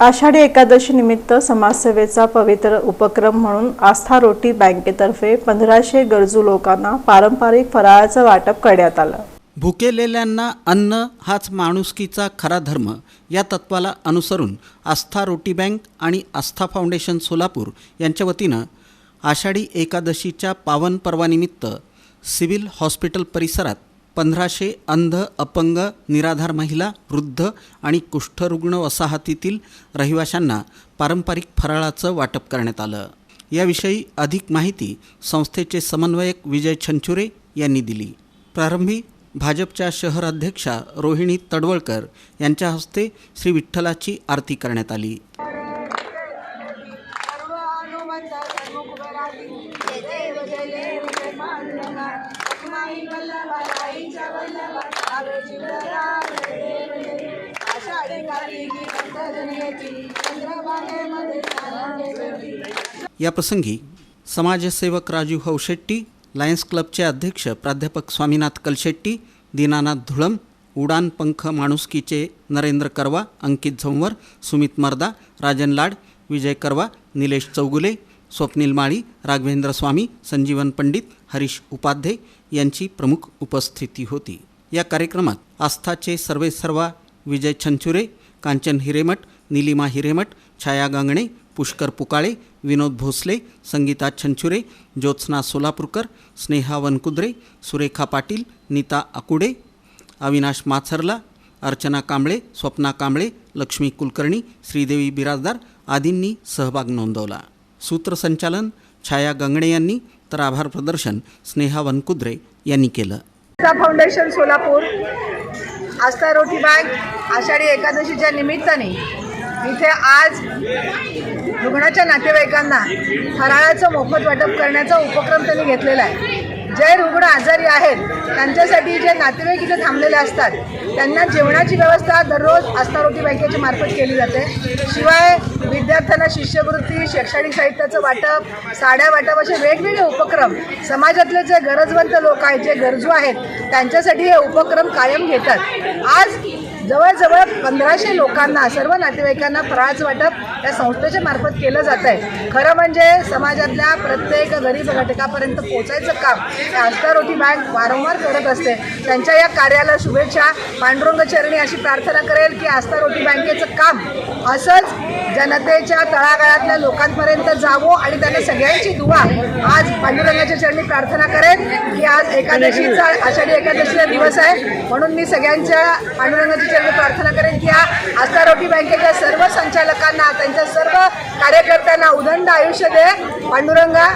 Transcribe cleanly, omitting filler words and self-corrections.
आषाढी एकादशी निमित्त समाजसेवेचा पवित्र उपक्रम म्हणून आस्था रोटी बँकेतर्फे 1500 गरजू लोकांना पारंपरिक फराळाचं वाटप करण्यात आलं। भुकेलेल्यांना अन्न हाच माणुसकीचा खरा धर्म या तत्वाला अनुसरून आस्था रोटी बँक आणि आस्था फाउंडेशन सोलापूर यांच्या वतीनं आषाढी एकादशीच्या पावन पर्वानिमित्त सिव्हिल हॉस्पिटल परिसरात 1500 अंध, अपंग, निराधार महिला, वृद्ध आणि कुष्ठरुग्ण वसाहतीतील रहिवाशांना पारंपरिक फराळाचं वाटप करण्यात आलं। याविषयी अधिक माहिती संस्थेचे समन्वयक विजय छंचुरे यांनी दिली। प्रारंभी भाजपच्या शहर अध्यक्षा रोहिणी तडवळकर यांच्या हस्ते श्री विठ्ठलाची आरती करण्यात आली। या प्रसंगी समाजसेवक राजू हौशेट्टी, लायन्स क्लबचे अध्यक्ष प्राध्यापक स्वामीनाथ कलशेट्टी, दीनानाथ धुळम, उडान पंख माणुसकीचे नरेंद्र करवा, अंकित झंवर, सुमित मर्दा, राजन लाड, विजय करवा, निलेश चौगुले, स्वप्नील माळी, राघवेंद्र स्वामी, संजीवन पंडित, हरीश उपाध्ये यांची प्रमुख उपस्थिती होती। या कार्यक्रमात आस्थाचे सर्वेसर्वा विजय छंचुरे, कांचन हिरेमठ, निलिमा हिरेमठ, छाया गांगणे, पुष्कर पुकाळे, विनोद भोसले, संगीता छंचुरे, ज्योत्स्ना सोलापूरकर, स्नेहा वनकुद्रे, सुरेखा पाटील, नीता आकुडे, अविनाश माथरला, अर्चना कांबळे, स्वप्ना कांबळे, लक्ष्मी कुलकर्णी, श्रीदेवी बिराजदार आदींनी सहभाग नोंदवला। सूत्रसंचालन छाया गांगणे यांनी तर आभार प्रदर्शन स्नेहा वनकुद्रे यांनी केलं। आस्था फाउंडेशन सोलापूर, आस्था रोटी बँक आषाढी एकादशीच्या निमित्ताने इथे आज रुग्णाच्या नातेवाईकांना फराळाचं मोफत वाटप करण्याचा उपक्रम त्यांनी घेतलेला आहे। जे रुग्ण आजारी आहेत त्यांच्यासाठी जे नातेवाईक इथे थांबलेले असतात त्यांना जेवणाची व्यवस्था दररोज आस्था रोटी बँकेच्या मार्फत केली जाते। शिवाय विद्यार्थ्यांना शिष्यवृत्ती, शैक्षणिक साहित्याचं वाटप, साड्या वाटप असे वेगवेगळे उपक्रम समाजातले जे गरजवंत लोक आहेत, जे गरजू आहेत त्यांच्यासाठी हे उपक्रम कायम घेतात। आज जवळजवळ 1500 लोकांना, सर्व नातेवाईकांना फराळाचं वाटप या संस्थेच्या मार्फत केलं जात आहे। खरं म्हणजे समाजातल्या प्रत्येक गरीब घटकापर्यंत पोहोचायचं काम आस्था रोटी बँक वारंवार करत असते। त्यांच्या या कार्याला शुभेच्छा। पांडुरंग चरणी अशी प्रार्थना करेल की आस्था रोटी बँकेचं काम असंच जनतेच्या तळागाळातल्या लोकांपर्यंत जावो आणि त्यांना सगळ्यांची दुआ आज पांडुरंगाच्या चरणी प्रार्थना करेन की आज एकादशीचा, आषाढी एकादशीचा दिवस आहे म्हणून मी सगळ्यांच्या पांडुरंगाच्या चरणी प्रार्थना करेन की आस्था रोटी बँकेच्या सर्व संचालकांना, त्यांच्या सर्व कार्यकर्त्यांना उदंड आयुष्य दे पांडुरंगा।